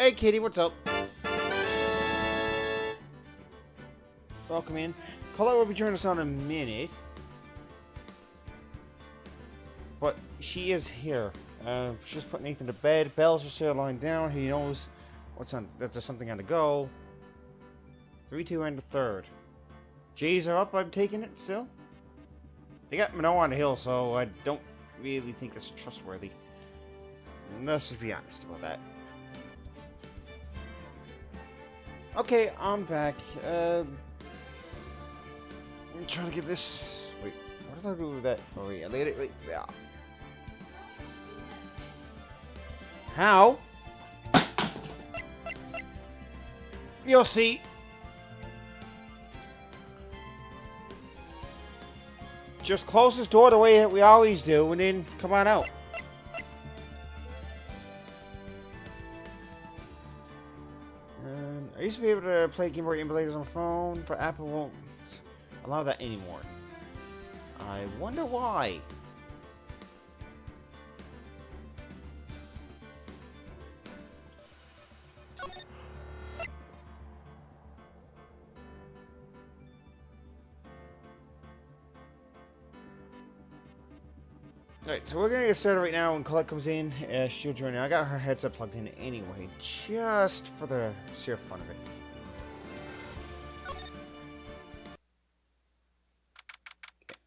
Hey, Kitty, what's up? Welcome in. Colette will be joining us in a minute. But she is here. She's putting Nathan to bed. Bells are still lying down. He knows what's on. That there's something on the go. 3-2 and the third. Jays are up. I'm taking it still. They got Minot on the hill, so I don't really think it's trustworthy. Let's just be honest about that. Okay, I'm back. I'm trying to get this. Wait, what did I do with that? Oh, wait, I laid it right there. How? You'll see. Just close this door the way we always do, and then come on out. I used to be able to play Game Boy emulators on phone, but Apple won't allow that anymore. I wonder why. Alright, so we're gonna get started right now. When Colette comes in, she'll join in. I got her headset plugged in anyway, just for the sheer fun of it. Okay.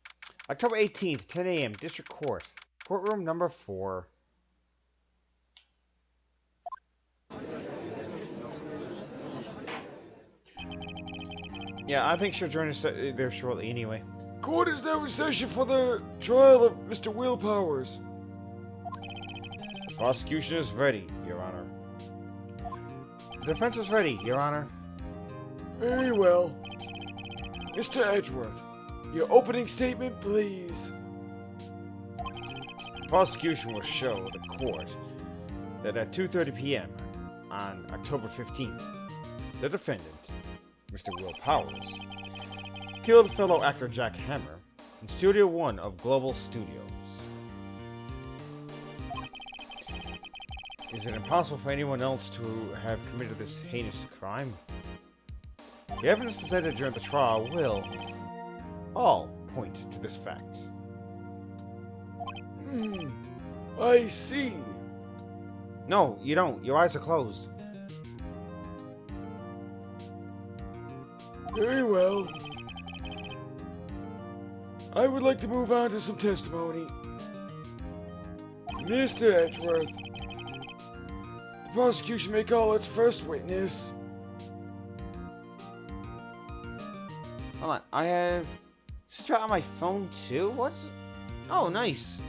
October 18th, 10 a.m., District Court. Courtroom number 4. Yeah, I think she'll join us there shortly anyway. Court is now in session for the trial of Mr. Will Powers. Prosecution is ready, Your Honor. The defense is ready, Your Honor. Very well. Mr. Edgeworth, your opening statement, please. The prosecution will show the court that at 2:30 p.m. on October 15th, the defendant, Mr. Will Powers, killed fellow actor Jack Hammer in Studio 1 of Global Studios. Is it impossible for anyone else to have committed this heinous crime? The evidence presented during the trial will all point to this fact. I see. No, you don't. Your eyes are closed. Very well. I would like to move on to some testimony. Mr. Edgeworth, the prosecution may call its first witness. Hold on, I have this on my phone too? What's... Oh, nice.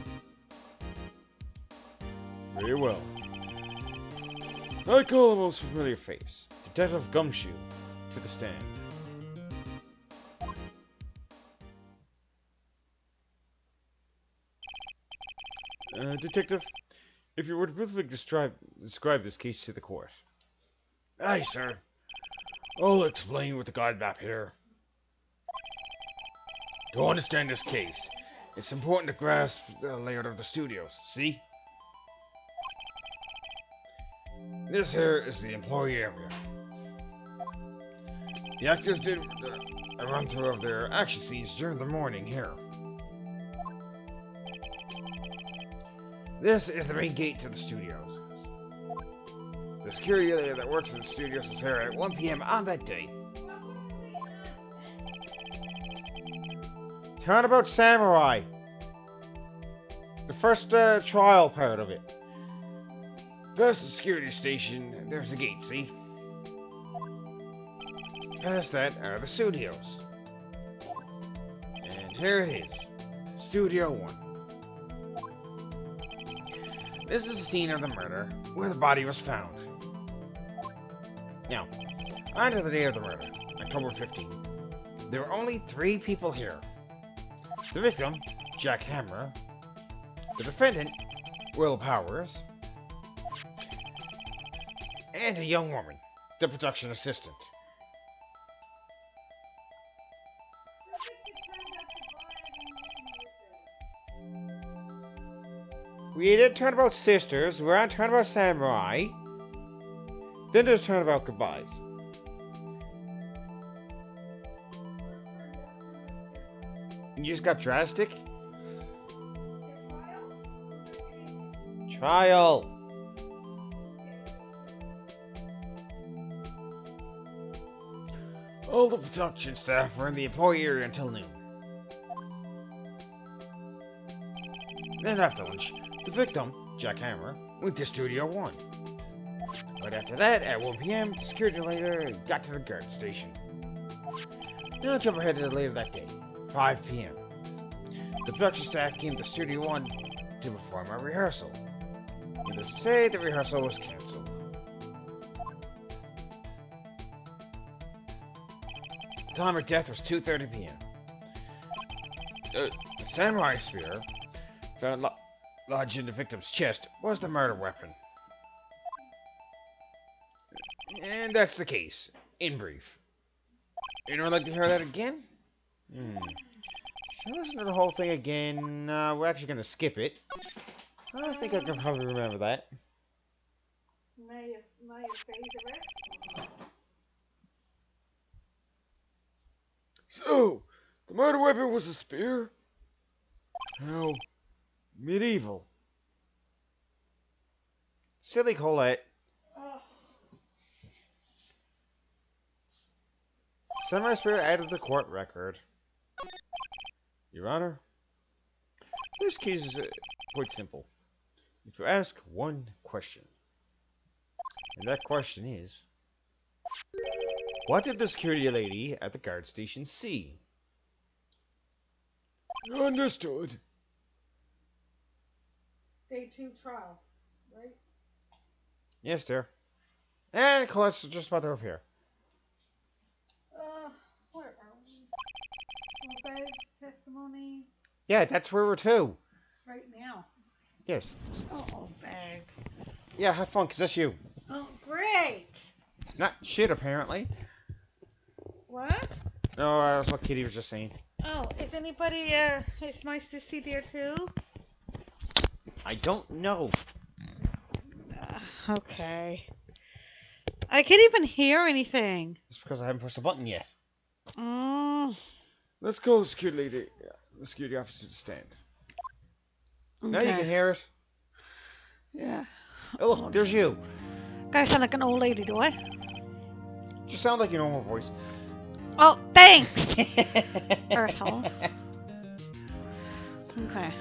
Very well. I call a most familiar face, Detective Gumshoe, to the stand. Detective, if you would briefly describe this case to the court. Aye, sir. I'll explain with the guide map here. To understand this case, it's important to grasp the layout of the studios, see? This here is the employee area. The actors did a run-through of their action scenes during the morning here. This is the main gate to the studios. The security lady that works in the studios was here at 1 p.m. on that day. Turnabout Samurai. The first trial part of it. Past the security station, there's the gate, see? Past that are the studios. And here it is. Studio 1. This is the scene of the murder, where the body was found. Now, on to the day of the murder, October 15th. There were only 3 people here. The victim, Jack Hammer. The defendant, Will Powers. And a young woman, the production assistant. We did Turnabout Sisters, we're on Turnabout Samurai. Then there's turnabout goodbyes. You just got drastic? Trial! All the production staff were in the employee area until noon. Then after lunch, the victim, Jack Hammer, went to Studio 1. Right after that, at 1 p.m., the security later got to the guard station. Now jump ahead to later that day, 5 p.m. The production staff came to Studio 1 to perform a rehearsal. Needless to say, the rehearsal was cancelled. The time of death was 2:30 p.m. The samurai spear found lodged in the victim's chest was the murder weapon. And that's the case, in brief. You don't like to hear that again? Should I listen to the whole thing again? We're actually going to skip it. I think I can probably remember that. May have phased the rest. So, the murder weapon was a spear? How medieval. Silly Colette. Oh, Samurai spear out of the court record. Your Honor, this case is quite simple. If you ask one question, and that question is, what did the security lady at the guard station see? Understood. day 2 trial, right? Yes, dear. And Colette's just about over here. Where are we? Oldbag's testimony Yeah, that's where we're to. right now. Yes. Oh, Oldbags. Yeah, have fun, 'cause that's you. Oh, great. Not shit, apparently. What? No, that's what Kitty was just saying. Oh, is anybody, is my sissy there too? I don't know. Okay. I can't even hear anything. It's because I haven't pushed the button yet. Mm. Let's call the security officer to stand. Now you Okay. can hear it. Yeah. Oh, look, there's you. I sound like an old lady, do I? Just sound like your normal voice. Oh, thanks, Ursula. Okay.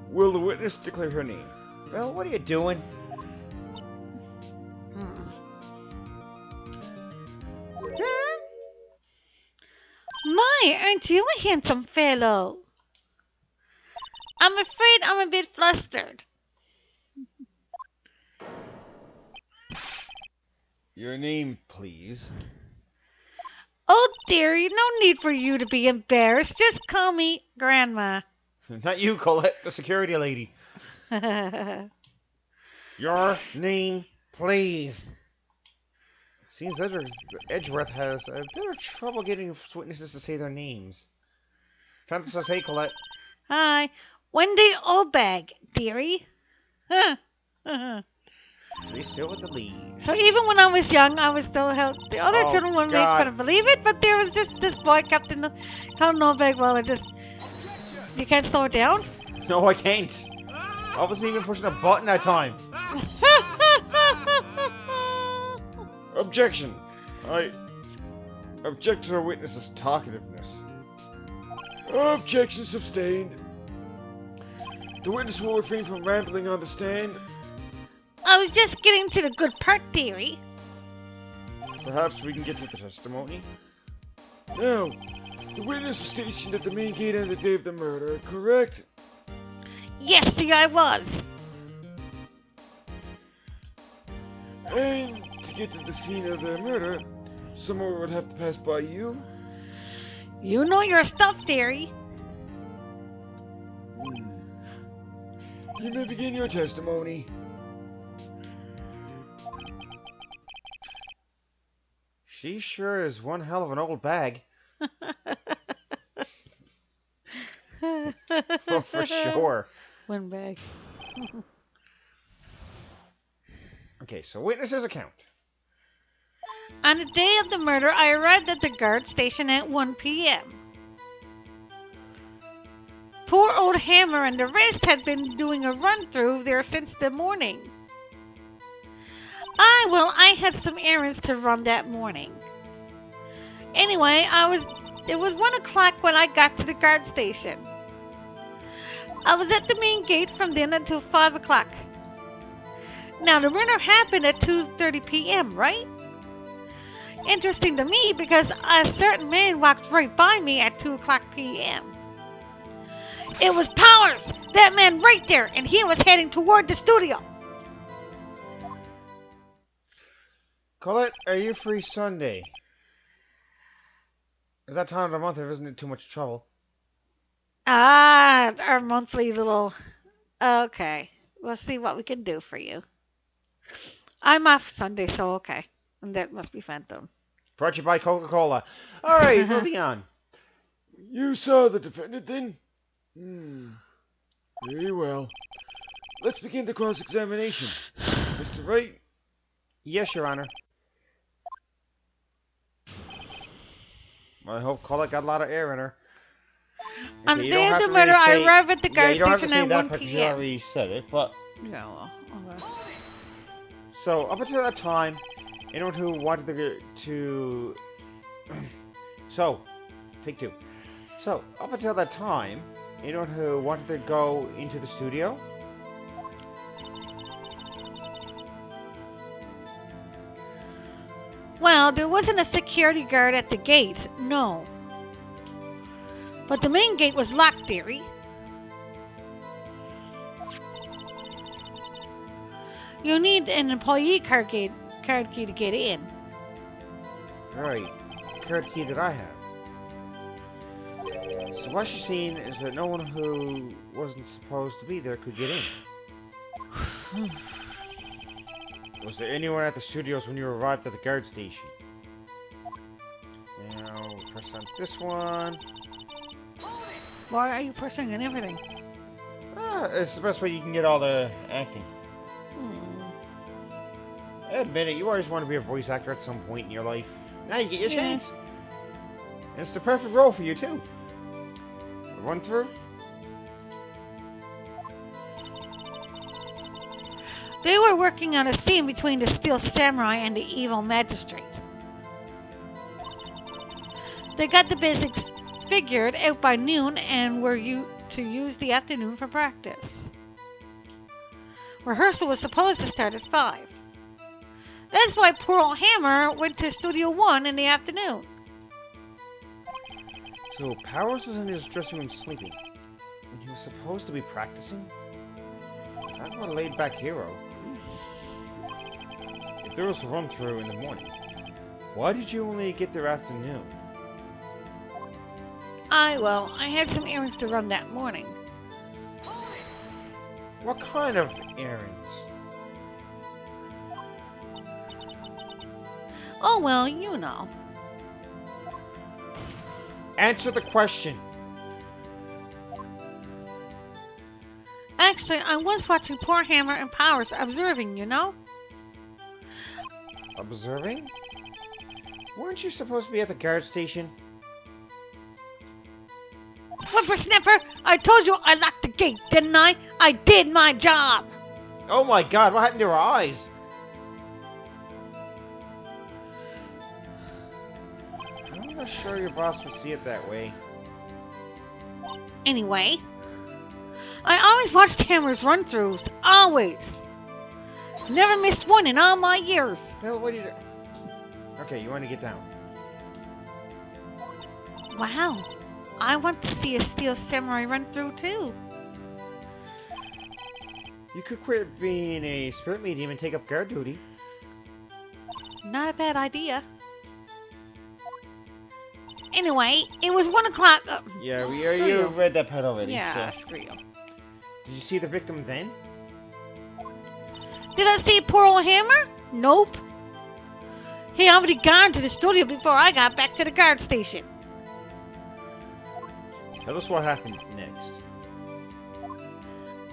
Will the witness declare her name? Well, what are you doing? Huh? My, aren't you a handsome fellow? I'm afraid I'm a bit flustered. Your name, please. Oh, dearie, no need for you to be embarrassed. Just call me Grandma. Not you, Colette, the security lady. Your name, please. Seems Edgeworth has a bit of trouble getting witnesses to say their names. Phantom says, hey, Colette. Hi, Wendy Oldbag, dearie. Huh. We still with the lead. So even when I was young, I was still held. The other Oh, children wouldn't God. couldn't believe it, but there was just this boy kept in the Captain Oldbag. Well, I just you can't slow it down. No, I can't. I wasn't even pushing a button that time. Objection. I object to the witness's talkativeness. Objection sustained. The witness will refrain from rambling on the stand. I was just getting to the good part, dearie. Perhaps we can get to the testimony. Now, the witness was stationed at the main gate on the day of the murder, correct? Yes, see, I was. And to get to the scene of the murder, someone would have to pass by you? You know your stuff, dearie. You may begin your testimony. She sure is one hell of an old bag. For sure. One bag. Okay, so witness's account. On the day of the murder, I arrived at the guard station at 1 p.m. Poor old Hammer and the rest had been doing a run-through there since the morning. I had some errands to run that morning. Anyway, it was 1 o'clock when I got to the guard station. I was at the main gate from then until 5 o'clock. Now, the murder happened at 2:30 p.m., right? Interesting to me because a certain man walked right by me at 2 o'clock p.m. It was Powers! That man right there, and he was heading toward the studio. Colette, are you free Sunday? Is that time of the month if isn't it too much trouble? Ah, our monthly little... Okay, we'll see what we can do for you. I'm off Sunday, so okay. And that must be Phantom. Brought to you by Coca-Cola. Alright, moving on. You saw the defendant then? Very well. Let's begin the cross-examination. Mr. Wright? Yes, Your Honor. Well, I hope Colette got a lot of air in her. On the day of the murder, I arrived at the guard you don't have to station say at that 1 part 'cause you p.m. already said it, but... Yeah, well, okay. So, up until that time, anyone who wanted to... So, take 2. So, up until that time, anyone who wanted to go into the studio? Well, there wasn't a security guard at the gate, no. But the main gate was locked, dearie. You need an employee card key to get in. Right, the card key that I have. So what she's saying is that no one who wasn't supposed to be there could get in. Was there anyone at the studios when you arrived at the guard station? Now, press on this one. Why are you pressing on everything? It's the best way you can get all the acting. Admit it, you always want to be a voice actor at some point in your life. Now you get your chance. And it's the perfect role for you, too. Run through. They were working on a scene between the Steel Samurai and the evil magistrate. They got the basics figured out by noon and were to use the afternoon for practice. Rehearsal was supposed to start at 5. That's why poor old Hammer went to Studio 1 in the afternoon. So Powers was in his dressing room sleeping, and he was supposed to be practicing? Talk about a laid-back hero. If there was a run-through in the morning, why did you only get there afternoon? I had some errands to run that morning. What kind of errands? Oh, well, you know. Answer the question. Actually, I was watching poor Hammer and Powers observing, you know? Observing? Weren't you supposed to be at the guard station? Whippersnapper, I told you I locked the gate, didn't I? I did my job! Oh my god, what happened to her eyes? I'm not sure your boss would see it that way. Anyway, I always watched Hammer's run-throughs. Always. Never missed one in all my years. Bill, what are you doing? Okay, you want to get down. Wow. I want to see a Steel Samurai run-through too. You could quit being a spirit medium and take up guard duty. Not a bad idea. Anyway, it was 1 o'clock. Yeah, Screw you you. read that part already. Yeah, So. screw you. Did you see the victim then? Did I see poor old Hammer? Nope. He already gone to the studio before I got back to the guard station. Tell us what happened next.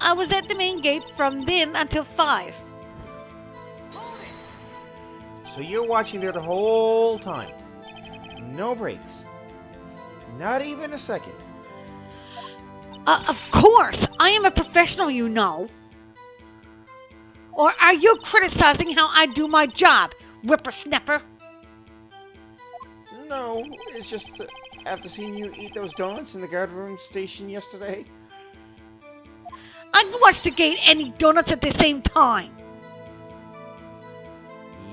I was at the main gate from then until 5. So you're watching there the whole time. No breaks. Not even a second. Of course, I am a professional, you know. Or are you criticizing how I do my job, whippersnapper? No, it's just after seeing you eat those donuts in the guard room station yesterday. I can watch the gate and eat donuts at the same time.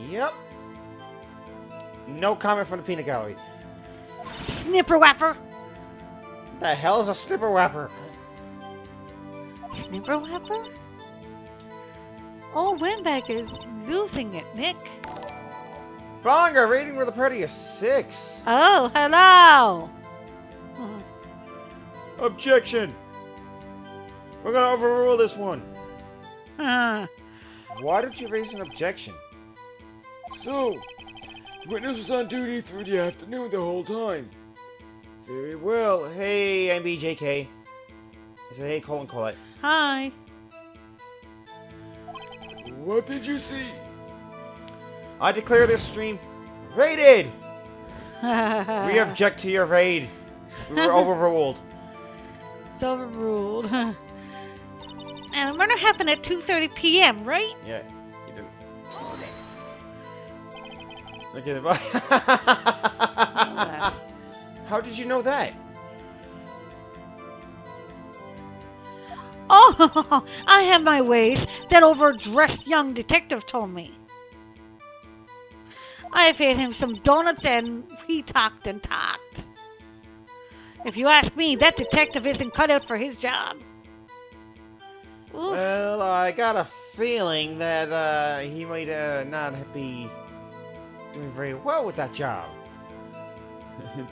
Yep. No comment from the peanut gallery. Snipper whapper. The hell is a snipper whapper? Snipper whapper? Oh, Windbag is losing it, Nick. Bonga, rating with a party of 6. Oh, hello. Objection! We're gonna overrule this one. Uh, Why did you raise an objection? So, the witness was on duty through the afternoon the whole time. Very well. Hey, MBJK. I said, hey, Colette. hi. What did you see? I declare this stream raided! We We object to your raid. We were overruled. It's overruled. Now, the murder happened at 2:30 p.m., right? Yeah, you didn't. Look at it. How did you know that? Oh, I have my ways. That overdressed young detective told me. I have fed him some donuts and he talked and talked. If you ask me, that detective isn't cut out for his job. Oof. Well, I got a feeling that he might not be doing very well with that job.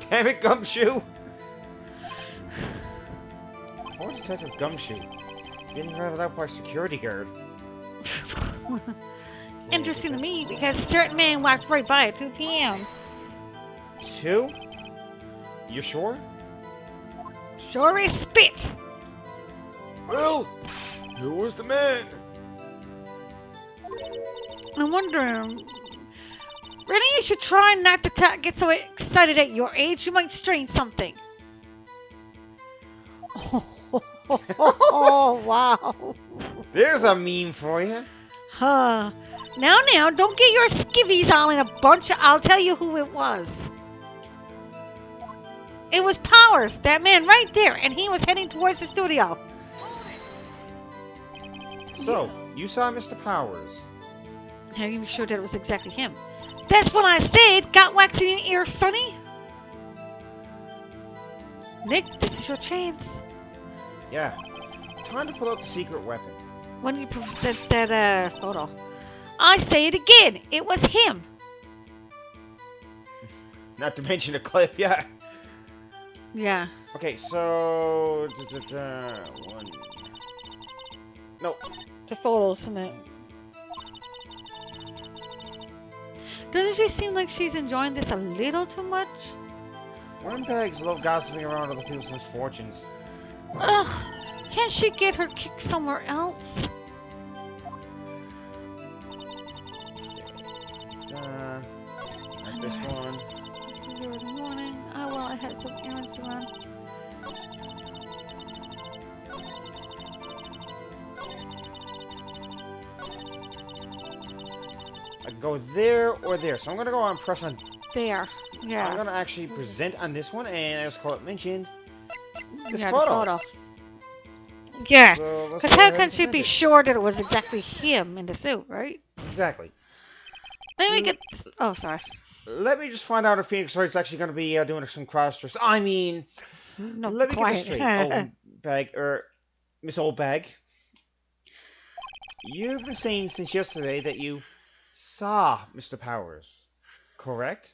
Damn it, Gumshoe! Poor Detective Gumshoe. Getting ratted out by a security guard. Interesting to me because a certain man walked right by at 2 p.m. 2? You sure? Sure is spit. Well, who was the man? I'm wondering. Really, you should try not to get so excited at your age. You might strain something. Oh, wow. There's a meme for you. Huh. Now, don't get your skivvies all in a bunch. I'll tell you who it was. It was Powers, that man right there, and he was heading towards the studio. So, you saw Mr. Powers. How are you sure that it was exactly him? That's what I said. Got wax in your ear, Sonny? Nick, this is your chance. Yeah. Time to pull out the secret weapon. When you present that photo. I say it again. It was him. Not to mention a clip, yeah. Yeah. Okay, so... one... No. The photos in it. Doesn't she seem like she's enjoying this a little too much? Wormbags love gossiping around other people's misfortunes. Ugh. Can't she get her kick somewhere else? Not this one. Good morning. Oh, well, I had some errands to run. I can go there or there. So I'm going to go and press on... There. Yeah. I'm going to actually present on this one, and as Colette mentioned, this Yeah, photo. the photo. Yeah. So let's Because go how ahead can and she present be it. sure that it was exactly him in the suit, right? Exactly. Let me get... Oh, sorry. Let me just find out if Phoenix Wright's actually going to be doing some cross-dress. I mean, No, let me quiet. get this straight. Oldbag, or Miss Oldbag. You've been saying since yesterday that you saw Mr. Powers, correct?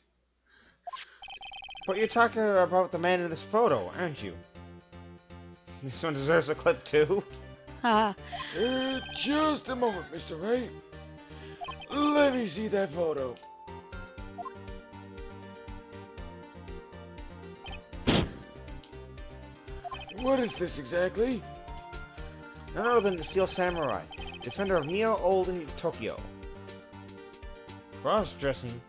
But you're talking about the man in this photo, aren't you? This one deserves a clip too. Just a moment, Mr. Wright. Let me see that photo. What is this exactly? None other than the Steel Samurai, defender of Neo Old Tokyo. Cross-dressing?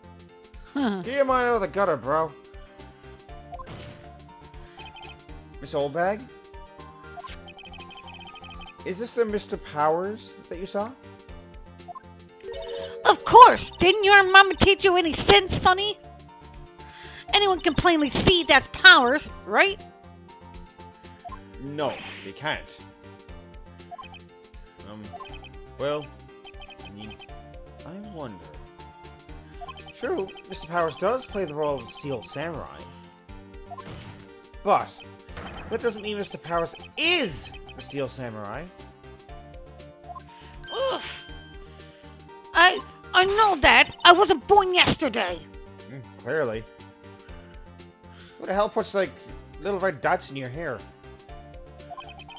Huh. Get your mind out of the gutter, bro. Miss Oldbag? Is this the Mr. Powers that you saw? Of course! Didn't your mama teach you any sense, Sonny? Anyone can plainly see that's Powers, right? No, they can't. Well, I wonder. True, Mr. Powers does play the role of the Steel Samurai. But, that doesn't mean Mr. Powers is the Steel Samurai. Oof. I know that. I wasn't born yesterday. Clearly. Who the hell puts, like, little red dots in your hair?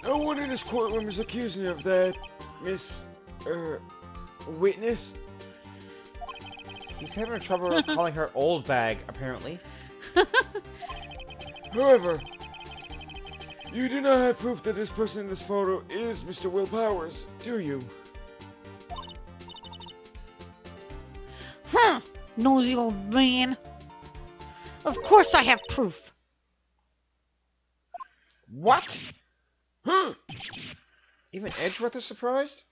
No one in this courtroom is accusing you of that, Miss, witness. He's having trouble calling her old bag, apparently. However, you do not have proof that this person in this photo is Mr. Will Powers, do you? Nosy old man. Of course I have proof. What? Huh? Even Edgeworth is surprised?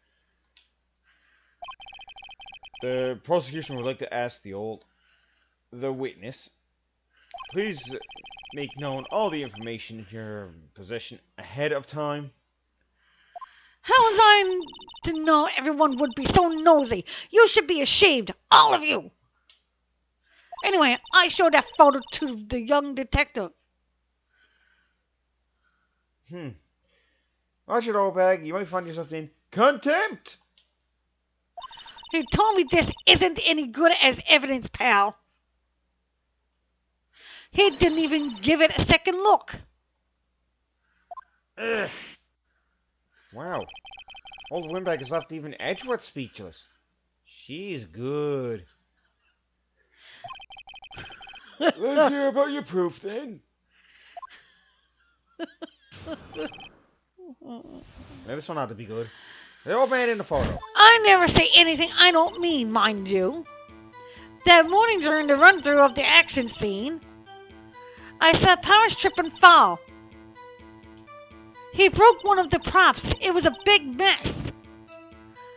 The prosecution would like to ask the witness, please make known all the information in your possession ahead of time. How was I to know everyone would be so nosy? You should be ashamed, all of you. Anyway, I showed that photo to the young detective. Watch it, old bag. You might find yourself in contempt. He told me this isn't any good as evidence, pal. He didn't even give it a second look. Ugh. Wow. Old Windbag has left even Edgeworth speechless. She's good. Let's hear about your proof, then. Now, this one ought to be good. The old man in the photo. I never say anything I don't mean, mind you. That morning during the run-through of the action scene, I saw Powers trip and fall. He broke one of the props. It was a big mess.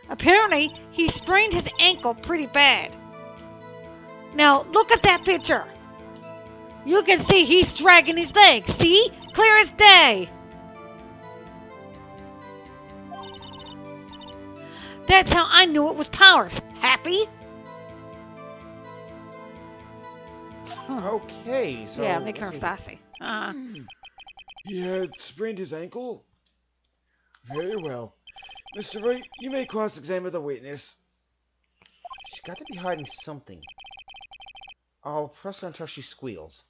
Apparently, he sprained his ankle pretty bad. Now, look at that picture. You can see he's dragging his leg. See? Clear as day. That's how I knew it was Powers. Happy? Okay, so... Yeah, make her let's see. sassy. He had sprained his ankle? Very well. Mr. Wright, you may cross-examine the witness. She's got to be hiding something. I'll press her until she squeals.